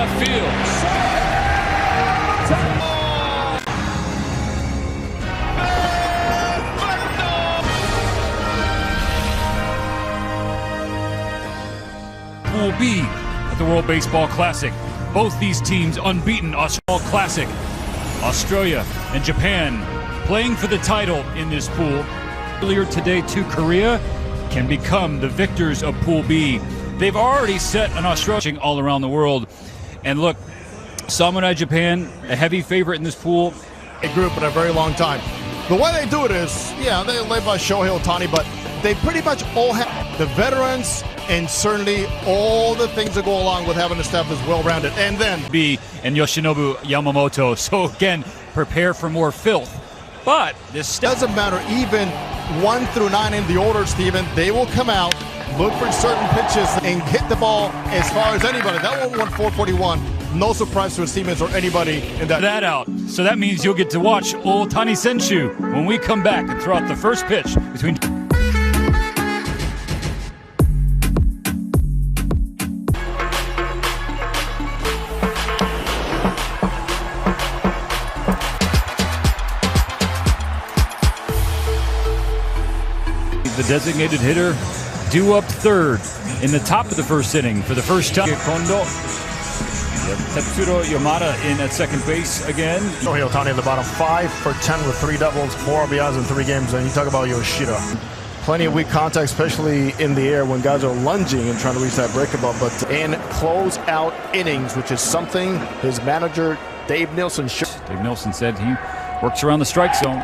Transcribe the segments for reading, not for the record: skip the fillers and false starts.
left field. Pool B at the World Baseball Classic. Both these teams unbeaten. Australia Classic. Australia and Japan playing for the title in this pool. Earlier today, too, Korea can become the victors of Pool B. They've already set an Australia all around the world. And look, Samurai Japan, a heavy favorite in this pool. A group in a very long time. The way they do it is, yeah, they're led by Shohei Ohtani, but they pretty much all have the veterans and certainly all the things that go along with having a staff that's well-rounded. And then B and Yoshinobu Yamamoto. So again, prepare for more filth. But this doesn't matter, even 1 through 9 in the order, Steven, they will come out, look for certain pitches, and hit the ball as far as anybody. That one went 441. No surprise to his teammates or anybody in that out. So that means you'll get to watch Ohtani Senshu when we come back and throw out the first pitch between. The designated hitter due up third in the top of the first inning for the first time. Kondo, Tetsuro Yamada in at second base again. Shohei Ohtani at the bottom, 5 for 10 with 3 doubles, 4 RBIs in 3 games. And you talk about Yoshida. Plenty of weak contact, especially in the air when guys are lunging and trying to reach that breaking ball. But in close-out innings, which is something his manager, Dave Nilsson, Dave Nilsson said he works around the strike zone.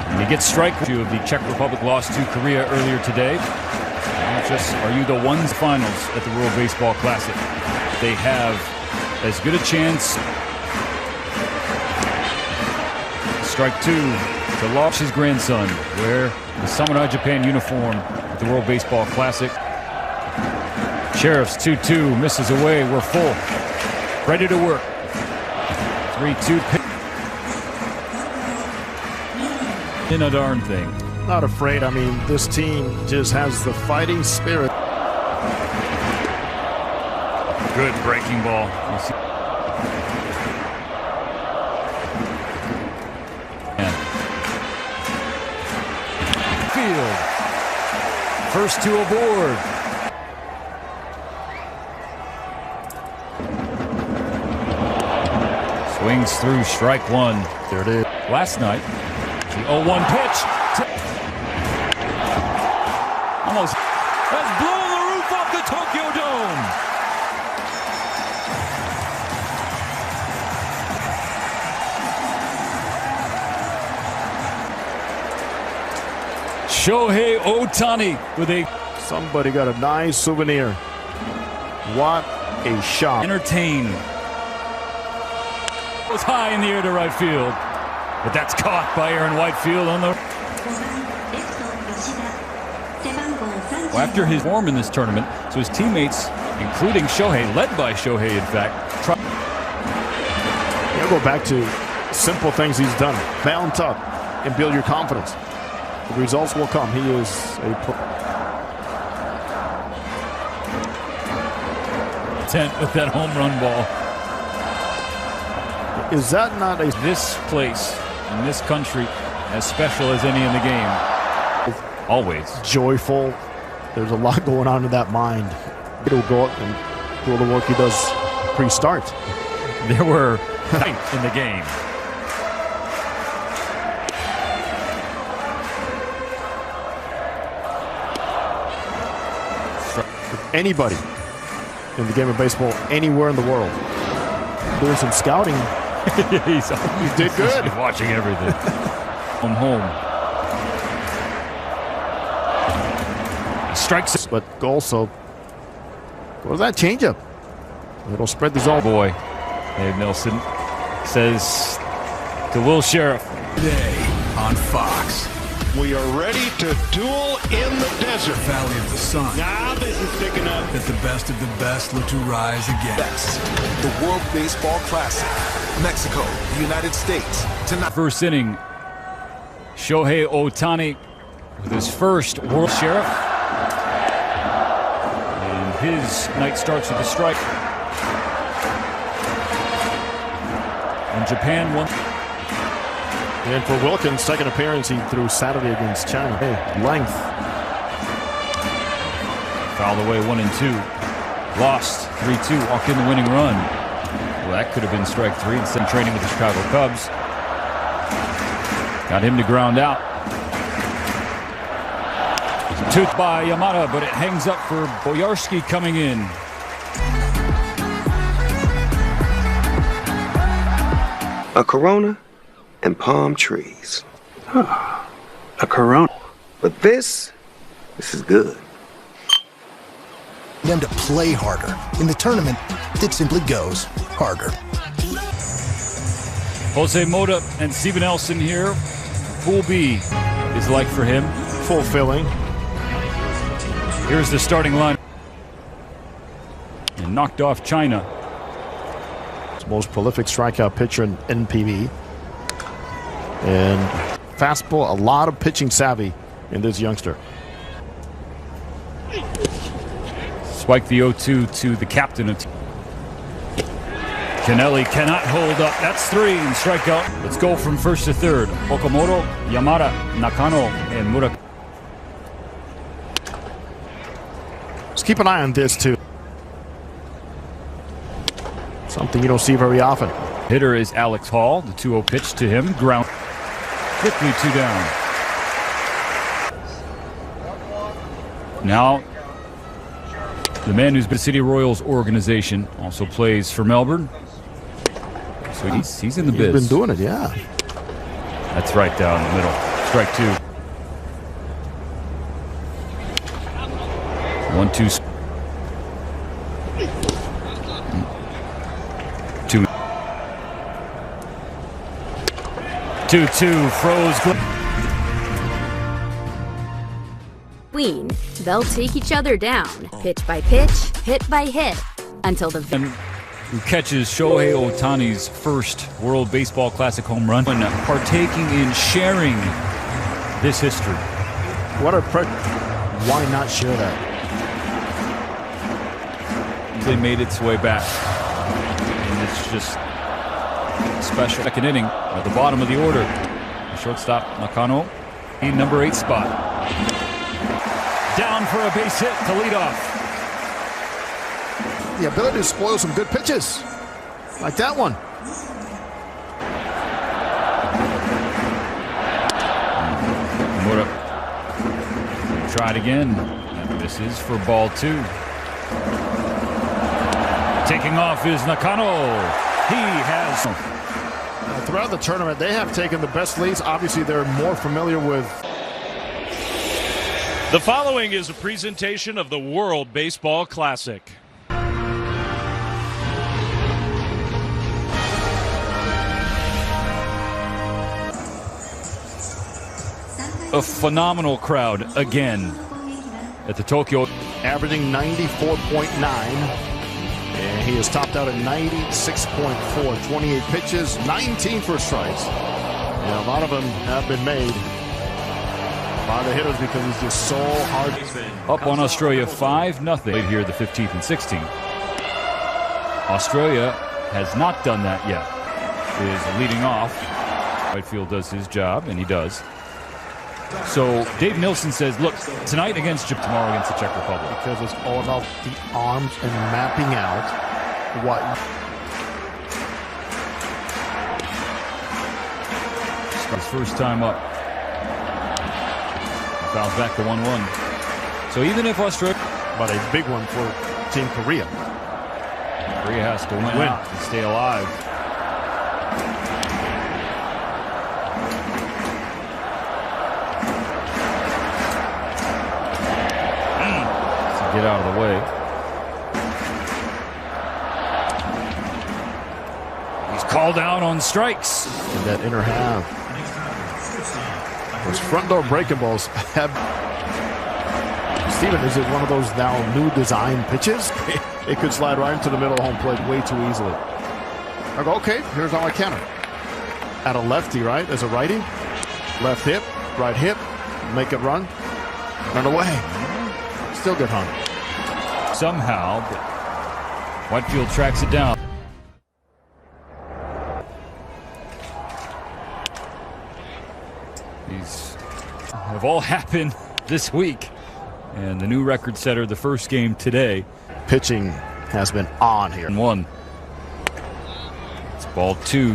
And he gets strike two of the Czech Republic lost to Korea earlier today. Not just are you the ones finals at the World Baseball Classic. They have as good a chance. Strike two to launch his grandson, wear the Samurai Japan uniform at the World Baseball Classic. Sheriffs 2-2 misses away. We're full. Ready to work. 3-2 pitch. In a darn thing. Not afraid. I mean, this team just has the fighting spirit. Good breaking ball. Field. First two aboard. Swings through strike one. There it is. Last night, the 0-1 pitch. Almost has blown the roof off the Tokyo Dome. Shohei Ohtani with a... Somebody got a nice souvenir. What a shot. Entertain. Was high in the air to right field. But that's caught by Aaron Whitefield on the... Well, after his form in this tournament, so his teammates, including Shohei, led by Shohei, in fact, You'll go back to simple things he's done. Balance up and build your confidence. The results will come. He is a... Tent with that home run ball. Is that not a... This place in this country as special as any in the game. Always. Joyful. There's a lot going on in that mind. He'll go up and do all the work he does pre-start. There were nights in the game. Anybody in the game of baseball anywhere in the world doing some scouting. He did good. He's watching everything. From home. Strikes. But also, what was that changeup? It'll spread the zone. Boy, Dave Nilsson says to Will Sheriff. Today on Fox. We are ready to duel in the desert. Valley of the Sun. Now this is picking up. That the best of the best look to rise again. Best. The World Baseball Classic. Mexico, the United States. Tonight. First inning, Shohei Ohtani with his first World Sheriff. And his night starts with a strike. And Japan won. And for Wilkins, second appearance he threw Saturday against China. Hey, length. Fouled away 1 and 2. Lost 3-2. Walked in the winning run. Well, that could have been strike 3 instead of training with the Chicago Cubs. Got him to ground out. Tooth by Yamada, but it hangs up for Boyarsky coming in. A Corona and palm trees. A Corona. But this is good. Them to play harder. In the tournament, it simply goes harder. Jose Mota and Steven Nelson here. Pool B is like for him. Fulfilling. Here's the starting line. And knocked off China. Most prolific strikeout pitcher in NPB. And fastball, a lot of pitching savvy in this youngster. Spike the 0-2 to the captain of Kennelly cannot hold up. That's 3 and strikeout. Let's go from first to third. Okamoto, Yamada, Nakano, and Murakami. Let's keep an eye on this too. Something you don't see very often. Hitter is Alex Hall. The 2-0 pitch to him. Ground. Quickly 2 down. Now, the man who's been City Royals organization also plays for Melbourne. So he's in the biz. He's been doing it, yeah. That's right down the middle. Strike 2. 1-2. 2-2 froze. Queen, they'll take each other down, pitch by pitch, hit by hit, until the Who catches Shohei Ohtani's first World Baseball Classic home run when partaking in sharing this history. What a why not share that? They made its way back, and it's just special. Second inning at the bottom of the order. The shortstop Nakano in number 8 spot. Down for a base hit to lead off. The ability to spoil some good pitches, like that one. Mura tried again. This is for ball 2. Taking off is Nakano. He has. Throughout the tournament, they have taken the best leads. Obviously, they're more familiar with. The following is a presentation of the World Baseball Classic. A phenomenal crowd again at the Tokyo. Averaging 94.9. And he has topped out at 96.4, 28 pitches, 19 for strikes. And a lot of them have been made by the hitters because he's just so hard. Up on Australia 5-0 here the 15th and 16th. Australia has not done that yet. Is leading off. Whitefield does his job, and he does. So Dave Nilsson says, look, tonight against Japan, tomorrow against the Czech Republic. Because it's all about the arms and mapping out what. His first time up. Fouls back to 1-1. So even if Australia. But a big one for Team Korea. Korea has to win out to stay alive. Get out of the way. He's called out on strikes. In that inner half. Those front door breaking balls have. Steven, is it one of those now new design pitches? It could slide right into the middle of home plate way too easily. I go, okay, here's how I counter. At a lefty, right? As a righty. Left hip, right hip, make it run away. Still good hung. Somehow, but Whitefield tracks it down. have all happened this week. And the new record setter, the first game today. Pitching has been on here. And 1. It's ball 2.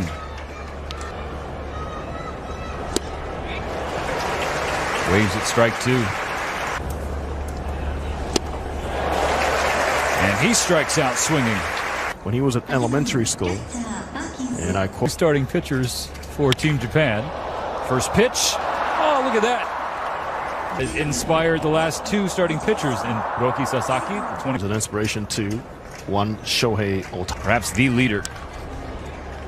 Waves at strike 2. And he strikes out swinging. When he was at elementary school, and I quote, starting pitchers for Team Japan. First pitch. Oh, look at that. Has inspired the last 2 starting pitchers in Roki Sasaki. The 20 an inspiration to one Shohei Ohtani. Perhaps the leader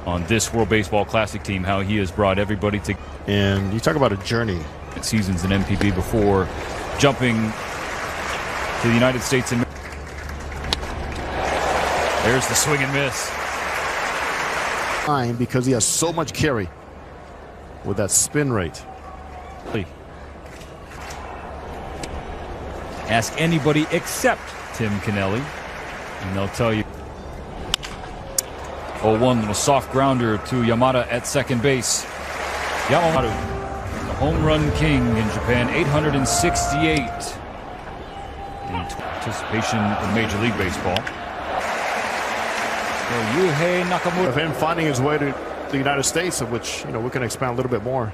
on this World Baseball Classic team, how he has brought everybody to. And you talk about a journey. Seasons in MPB before jumping to the United States. And there's the swing and miss. Because he has so much carry with that spin rate. Ask anybody except Tim Kennelly, and they'll tell you. 0-1, little soft grounder to Yamada at second base. Yamamoto, the home run king in Japan, 868 in participation in Major League Baseball. So Yuhei Nakamura. Of him finding his way to the United States, of which we can expand a little bit more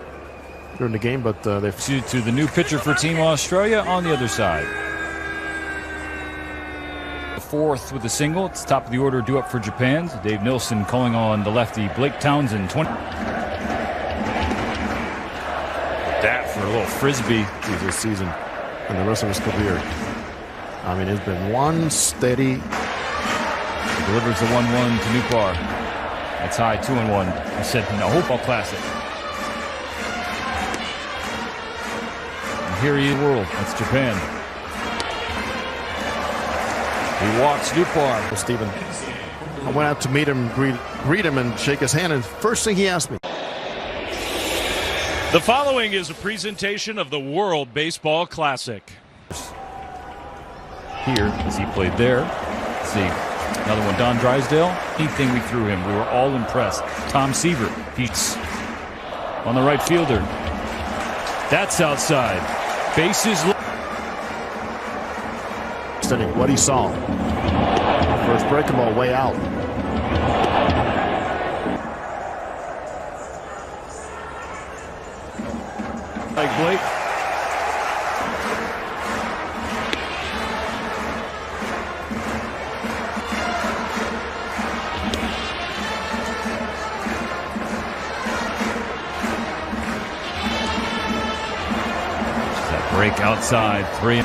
during the game, but they to the new pitcher for Team Australia on the other side. The 4th with a single. It's top of the order due up for Japan. Dave Nilsson calling on the lefty Blake Townsend. 20. That for a little frisbee this season and the rest of his career. I mean, it's been one steady. He delivers the 1-1 to Newbar. That's high, 2-1. He said no. Baseball Classic. And here he is, world. That's Japan. He walks Newbar. Stephen, I went out to meet him, greet him, and shake his hand, and first thing he asked me. The following is a presentation of the World Baseball Classic. Here, as he played there. Let's see. Another one, Don Drysdale. Anything we threw him, we were all impressed. Tom Seaver, Pete's on the right fielder. That's outside. Bases. Studying what he saw. First breaking ball way out. Like Blake. That break outside. 3.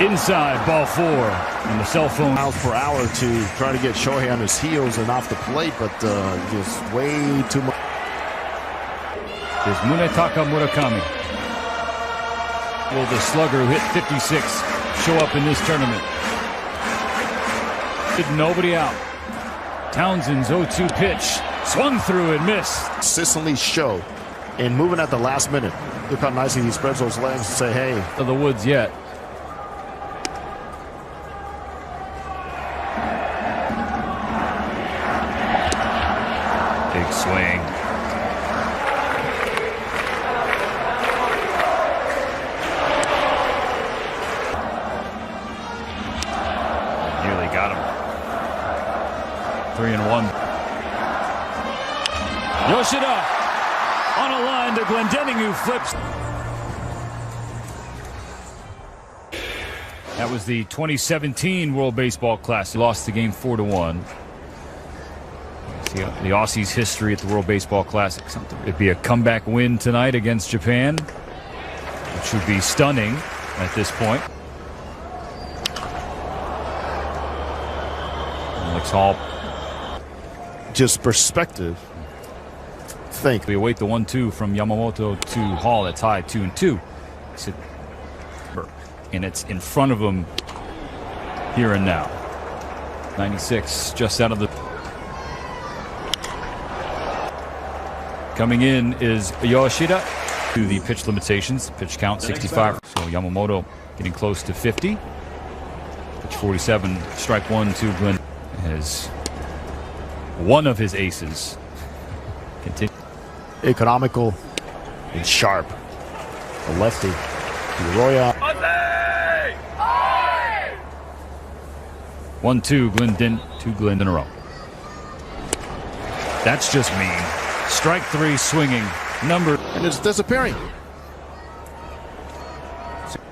Inside, ball 4. And the cell phone. Miles per hour to try to get Shohei on his heels and off the plate, but just way too much. Is Munetaka Murakami. Will the slugger who hit 56 show up in this tournament? Did nobody out. Townsend's 0-2 pitch. Swung through and missed. Consistently show and moving at the last minute. Look how nicely he spreads those legs and say, hey. To the woods yet. Big swing. Nearly got him. 3-1. Yoshida on a line to Glendening, who flips. That was the 2017 World Baseball Classic. Lost the game 4-1. See the Aussies' history at the World Baseball Classic. It'd be a comeback win tonight against Japan, which would be stunning at this point. Alex Hall. Just perspective. Think. We await the 1-2 from Yamamoto to Hall. That's high, 2-2. And it's in front of him here and now. 96 just out of the. Coming in is Yoshida to the pitch limitations. Pitch count 65. So Yamamoto getting close to 50. Pitch 47. Strike 1 to Glenn. Has one of his aces. Continue. Economical and sharp. The lefty. Roya. 1-2, Glendon, 2 Glenn in a row. That's just mean. Strike 3, swinging. Number. And it's disappearing.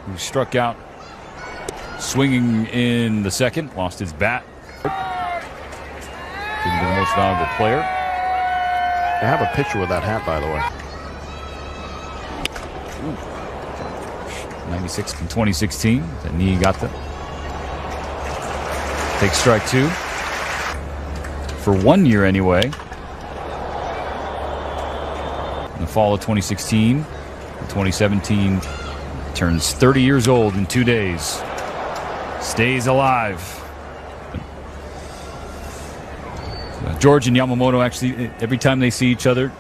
Who struck out swinging in the second, lost his bat. Didn't be the most valuable player. I have a picture with that hat, by the way. 96 in 2016. That knee got the. Take strike 2. For 1 year anyway. In the fall of 2016. In 2017. Turns 30 years old in 2 days. Stays alive. George and Yamamoto actually, every time they see each other,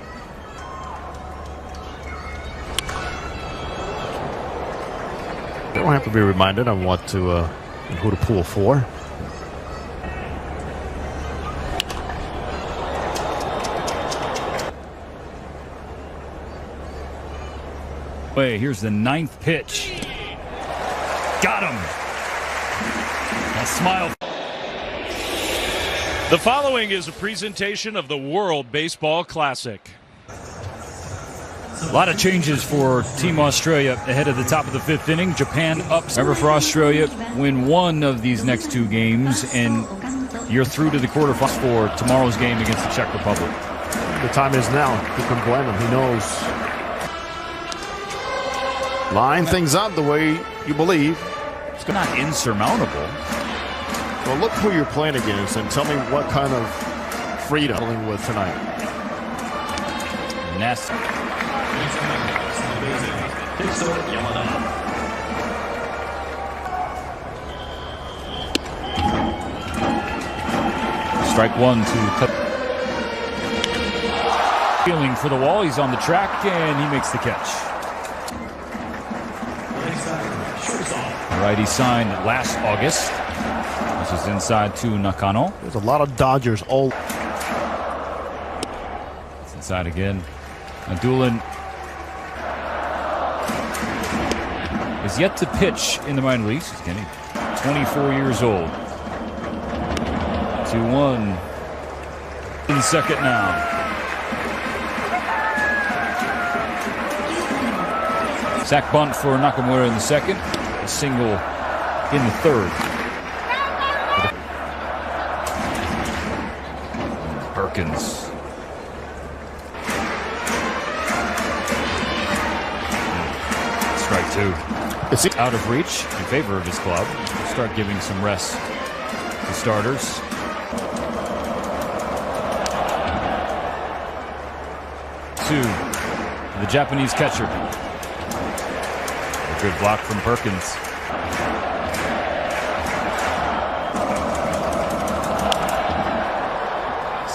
they don't have to be reminded on what to who to pull for. Here's the 9th pitch. Got him. A smile. The following is a presentation of the World Baseball Classic. A lot of changes for Team Australia ahead of the top of the 5th inning. Japan up. Remember, for Australia, win one of these next 2 games, and you're through to the quarterfinals for tomorrow's game against the Czech Republic. The time is now. Who can blame him? He knows. Line things up the way you believe. It's not insurmountable. Well, look who you're playing against and tell me what kind of freedom you're dealing with tonight. Ness. Strike 1 to cut. Feeling for the wall. He's on the track and he makes the catch. Righty signed last August. This is inside to Nakano. There's a lot of Dodgers all. It's inside again. Doolin is yet to pitch in the minor leagues. He's getting 24 years old. 2-1 in second now. Sack bunt for Nakamura in the second. A single in the third. Perkins. Strike 2. Is he out of reach in favor of his club? He'll start giving some rest to starters. To the Japanese catcher. A good block from Perkins.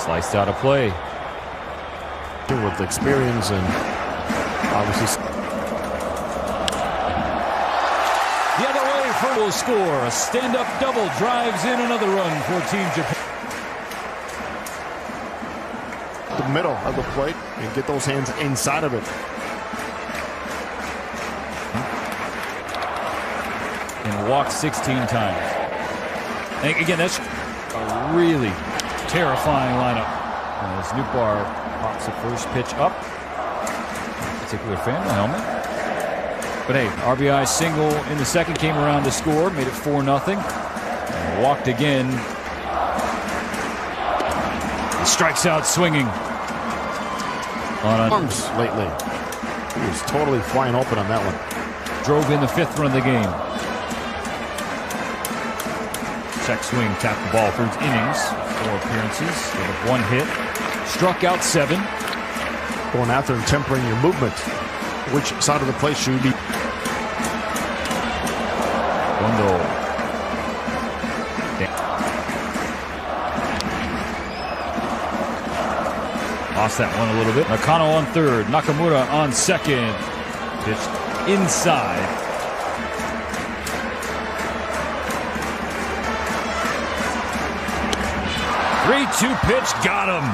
Sliced out of play. With experience and obviously. The other way for will score. A stand-up double drives in another run for Team Japan. The middle of the plate and get those hands inside of it. And walked 16 times. And again, that's a really terrifying lineup. As Nootbaar pops the first pitch up. Particular fan, the helmet. But hey, RBI single in the second, came around to score, made it 4-0. And walked again. He strikes out swinging. On arms lately. He was totally flying open on that one. Drove in the 5th run of the game. Check swing, tapped the ball for its innings. 4 appearances, gave up 1 hit. Struck out 7. Going after and tempering your movement. Which side of the plate should you be? Gondo. Lost that one a little bit. Nakano on third. Nakamura on second. Pitched inside. Three-two pitch. Got him.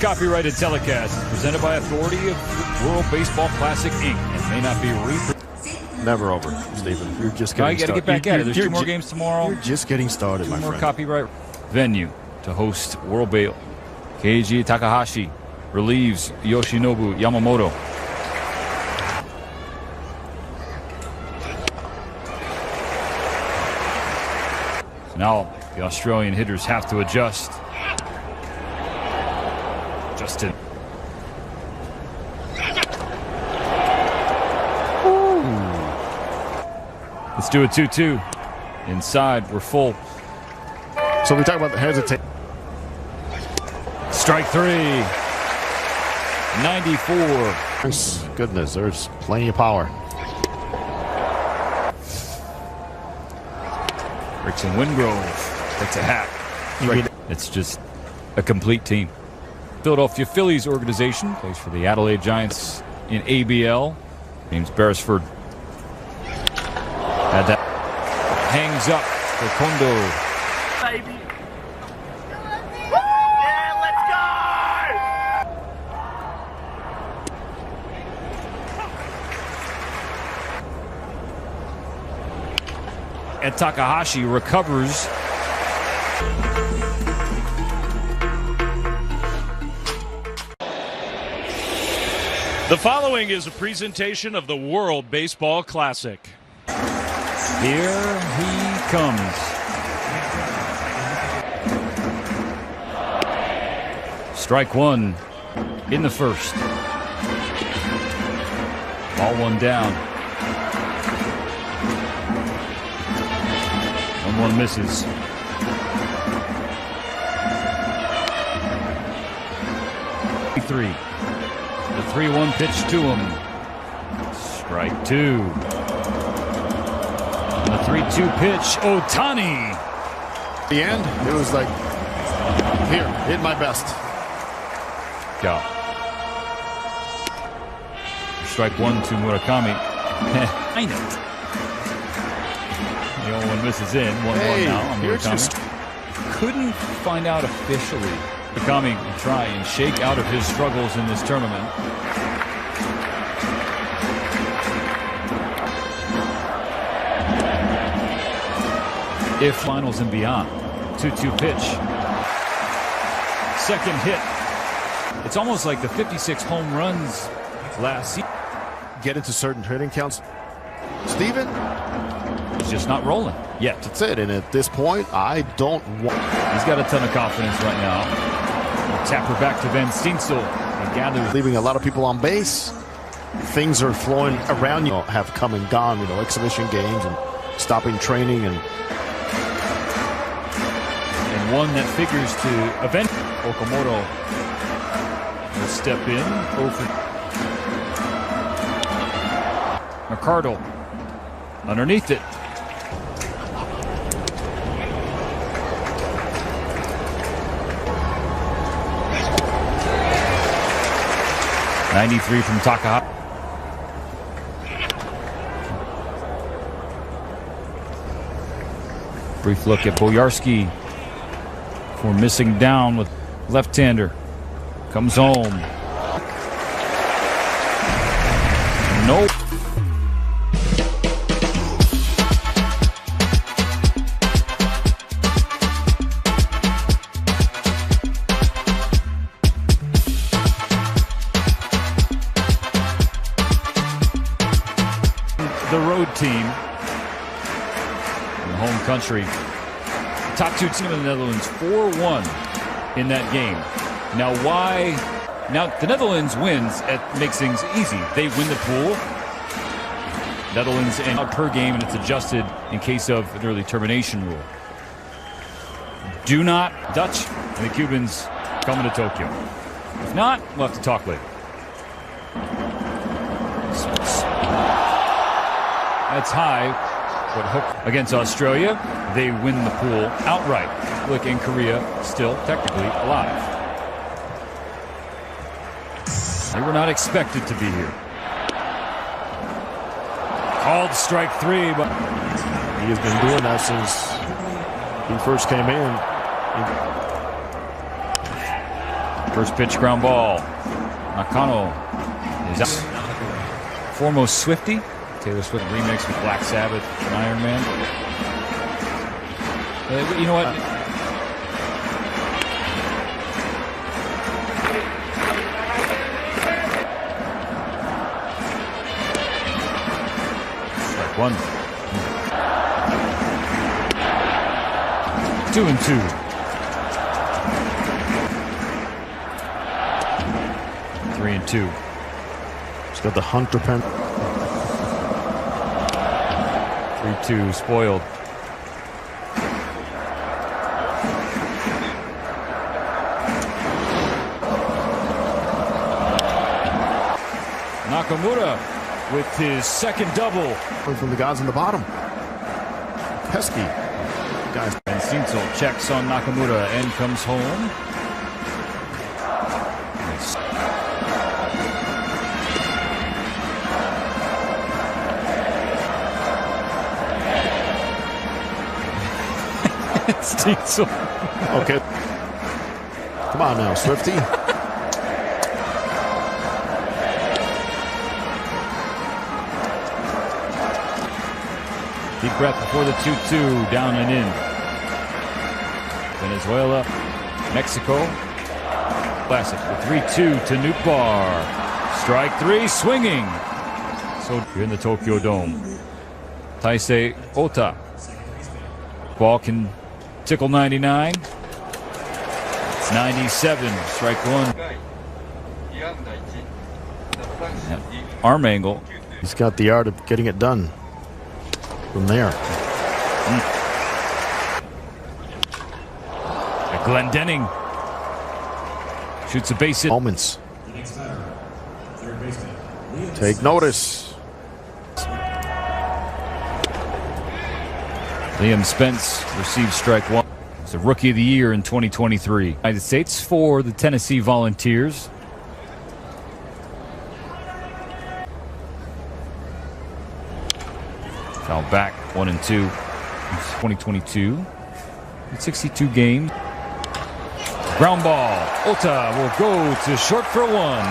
copyrighted telecast is presented by authority of World Baseball Classic, Inc. and may not be reproduced. Never over, Stephen. You're just I getting got to get back at it. There's two more games tomorrow. You're just getting started, my Two more friend. copyright venue to host World Baseball. Keiji Takahashi relieves Yoshinobu Yamamoto. So now the Australian hitters have to adjust. Justin. Let's do a 2-2. Inside, we're full. So we talk about the hesitation. Strike three. 94. Goodness, there's plenty of power. Rickson Wingrove takes a hack. It's just a complete team. Philadelphia Phillies organization plays for the Adelaide Giants in ABL. James Beresford had that. Hangs up for Kondo. Baby. Yeah, let's go! And Takahashi recovers. The following is a presentation of the World Baseball Classic. Here he comes. Strike one in the first. Ball one down. 1-1 misses. Three. The 3-1 pitch to him. Strike two. And the 3-2 pitch, Ohtani. At the end, it was like, here, hit my best. Go. Strike one to Murakami. I know. The 0-1 misses in. 1-1 now on Murakami. Couldn't find out officially. Murakami will try and shake out of his struggles in this tournament. If finals and beyond. 2-2 pitch. Second hit. It's almost like the 56 home runs last season. Get into certain hitting counts. Steven? He's just not rolling yet. That's it. And at this point, I don't want... He's got a ton of confidence right now. Tapper back to Van Steensel. He gathers. Leaving a lot of people on base. Things are flowing around you. Have come and gone, exhibition games and stopping training and one that figures to event. Okamoto will step in. McCardle underneath it. .93 from Takahashi. Brief look at Boyarski for missing down with left-hander. Comes home. Nope. The road team in home country. Top two team in the Netherlands, 4-1 in that game. Now why? Now the Netherlands wins, it makes things easy. They win the pool. Netherlands and per game, and it's adjusted in case of an early termination rule. Do not, Dutch and the Cubans coming to Tokyo. If not, we'll have to talk later. That's high, but hook against Australia. They win the pool outright. Look, in Korea, still technically alive. They were not expected to be here. Called strike three, but he has been doing that since he first came in. First pitch, ground ball. Nakano is out. Foremost Swifty. Taylor Swift remix with Black Sabbath and Iron Man. You know what? Strike one. 2-2. Three and two. He's got the Hunter pen. 3-2 spoiled. Nakamura with his second double. From the guys on the bottom. Pesky. Guys. And Cincel checks on Nakamura and comes home. Cincel. Okay. Come on now, Swifty. Deep breath before the 2-2, down and in. Venezuela, Mexico. Classic, the 3-2 to Nootbaar. Strike three, swinging. So you're in the Tokyo Dome. Taisei Ota. Ball can tickle 99. It's 97, strike one. Arm angle. He's got the art of getting it done. From there. Glendening shoots a base hit. Moments. Take notice. Liam Spence receives strike one. He's the Rookie of the Year in 2023. United States for the Tennessee Volunteers. Foul back, 1-2. 2022. 62 games. Ground ball. Ota will go to short for one.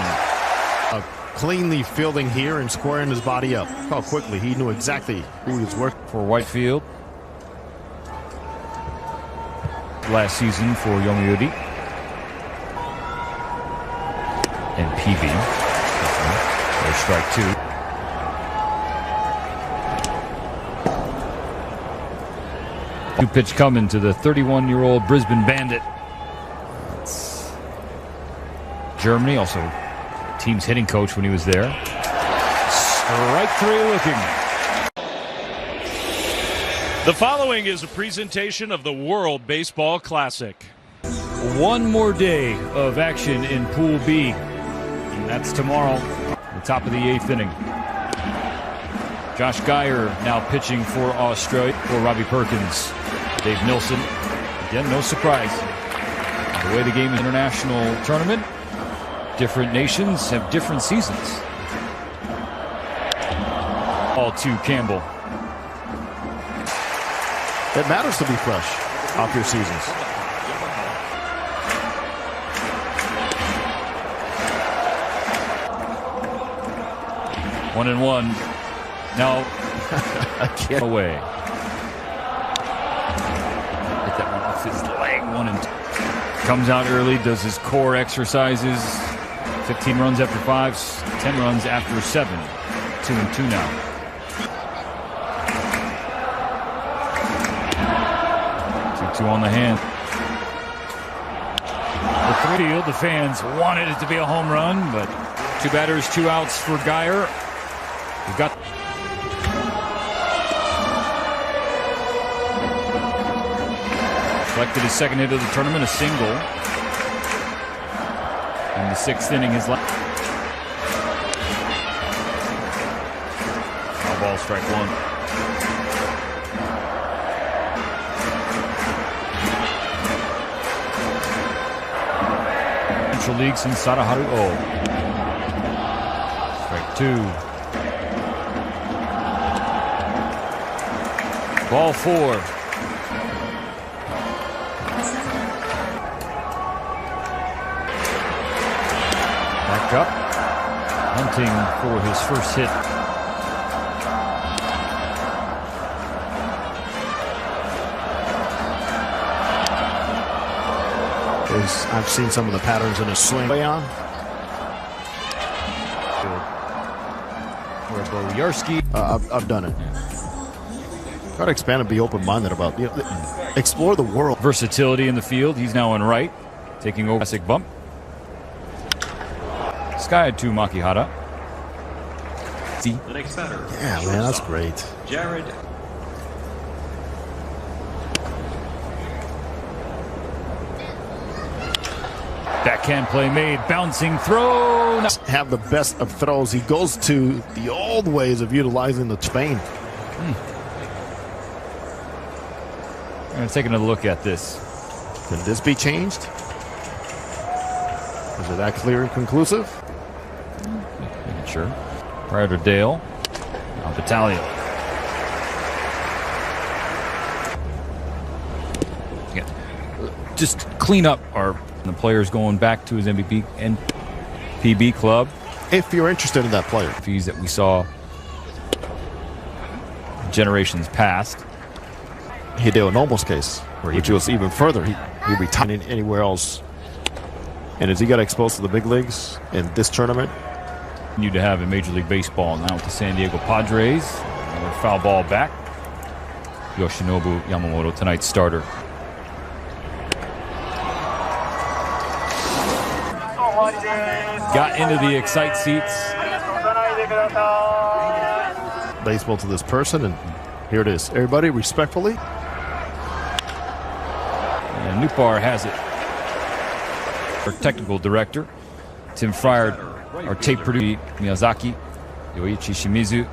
Cleanly fielding here and squaring his body up. How quickly he knew exactly who he was working for. Whitefield. Last season for Yomiuri. And PB. There's strike two. Two pitch coming to the 31-year-old Brisbane Bandit. Germany, also team's hitting coach when he was there. Strike three looking. The following is a presentation of the World Baseball Classic. One more day of action in Pool B. And that's tomorrow, the top of the eighth inning. Josh Geyer now pitching for Australia for Robbie Perkins. Dave Nilsson, again, no surprise. The way the game is an international tournament, different nations have different seasons. All to Campbell. It matters to be fresh off your seasons. One and one. Now, away. Hit that one off his leg. 1-2. Comes out early, does his core exercises. 15 runs after 5, 10 runs after 7. 2-2 now. On the hand. The field, the fans wanted it to be a home run, but two batters, 2 outs for Geyer. We've got collected his second hit of the tournament, a single. In the 6th inning, his last. Foul ball, strike one. League since Sadaharu O. Strike two. Ball 4. back up, hunting for his first hit. I've seen some of the patterns in his swing. Leon. Or Bojarski. I've done it. Got to expand and be open-minded about, explore the world. Versatility in the field. He's now on right, taking over. Classic bump. Sky to Makihara. See? The next batter. Yeah, man, that's great. Jared. Backhand play made, bouncing throw. Have the best of throws. He goes to the old ways of utilizing the Spain. I'm going to take another look at this. Can this be changed? Is it that clear and conclusive? Making sure. Prior to Dale. Now Battaglia. Yeah. Just clean up the players going back to his MVP and PB club. If you're interested in that player. Fees that we saw generations past. Hideo Nobo's case, which was even further. He retired anywhere else. And as he got exposed to the big leagues in this tournament. Need to have in Major League Baseball now with the San Diego Padres. Another foul ball back. Yoshinobu Yamamoto, tonight's starter. Got into the excite seats. Baseball to this person, and here it is. Everybody, respectfully. And Nupar has it. Our technical director, Tim Fryer, our tape producer, Miyazaki, Yoichi Shimizu.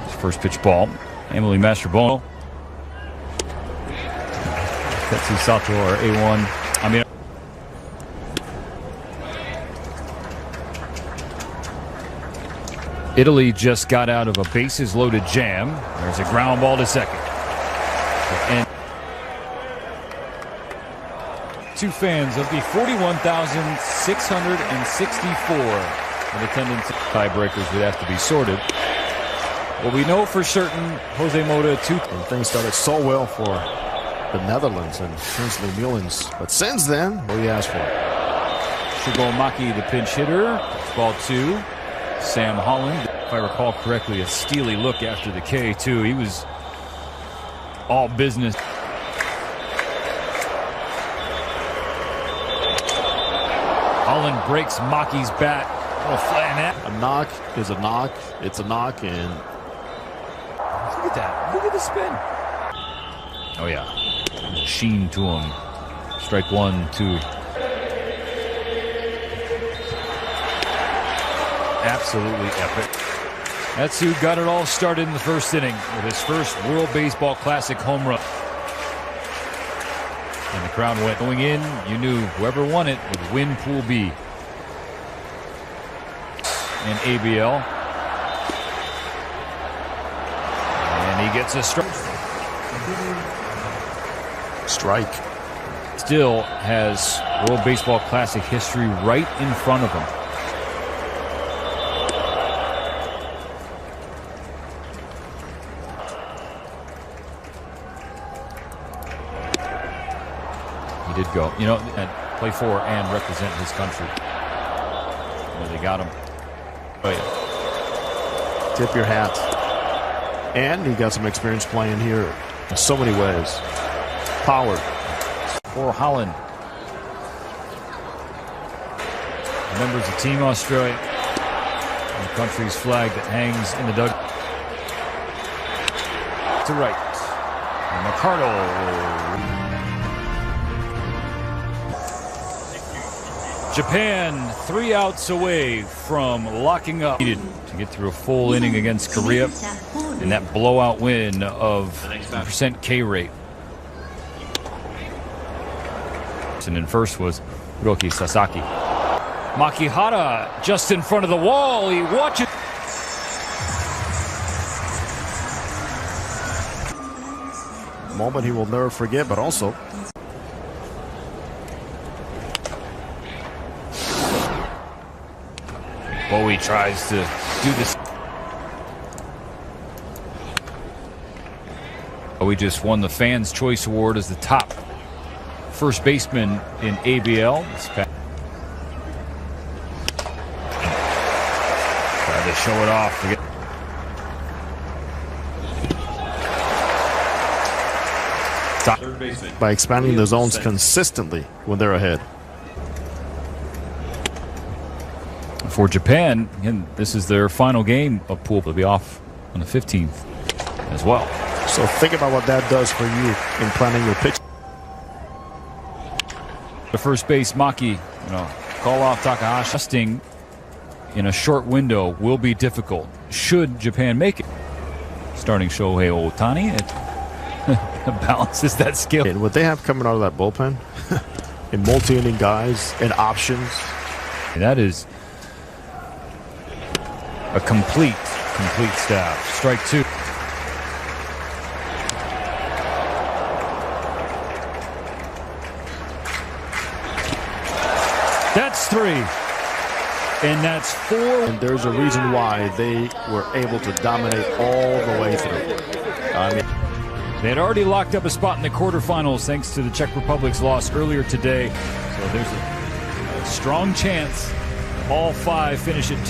His first pitch ball, Emily Mastrobono. Tetsu Sato, our A1. Italy just got out of a bases-loaded jam. There's a ground ball to second. And two fans of the 41,664 in attendance. Tiebreakers would have to be sorted. Well, we know for certain Jose Mota and things started so well for the Netherlands and Kingsley Mullins. But since then, what do you ask for? Shugo Maki, the pinch hitter. Ball 2. Sam Holland, if I recall correctly, a steely look after the K2. He was all business. Holland breaks Maki's bat. Oh, flat. A knock is a knock. It's a knock, and look at that. Look at the spin. Oh, yeah. Sheen to him. Strike 1, 2. Absolutely epic. That's who got it all started in the first inning with his first World Baseball Classic home run. And the crowd went going in. You knew whoever won it would win Pool B. And ABL. And he gets a strike. Still has World Baseball Classic history right in front of him. He did go, and play for and represent his country. They got him. Oh, yeah. Tip your hat. And he got some experience playing here in so many ways. Power. For Holland. Remembers the Team Australia. And the country's flag that hangs in the dugout. To right. And McCardle. Japan 3 outs away from locking up. Needed to get through a full inning against Korea. And that blowout win of % K rate. And in first was Hiroki Sasaki. Makihara just in front of the wall. He watches. Moment he will never forget, but also Bowie tries to do this. We just won the Fans' Choice Award as the top first baseman in ABL. Try to show it off. By expanding the zones consistently when they're ahead. For Japan, again, this is their final game of pool. They'll be off on the 15th as well. So think about what that does for you in planning your pitch. The first base, Maki, call off Takahashi. Adjusting in a short window will be difficult. Should Japan make it? Starting Shohei Ohtani, it balances that skill. And what they have coming out of that bullpen, in multi-inning guys and options. That is a complete staff. Strike two. That's three. And that's four. And there's a reason why they were able to dominate all the way through. They had already locked up a spot in the quarterfinals thanks to the Czech Republic's loss earlier today. So there's a strong chance all five finish at 2.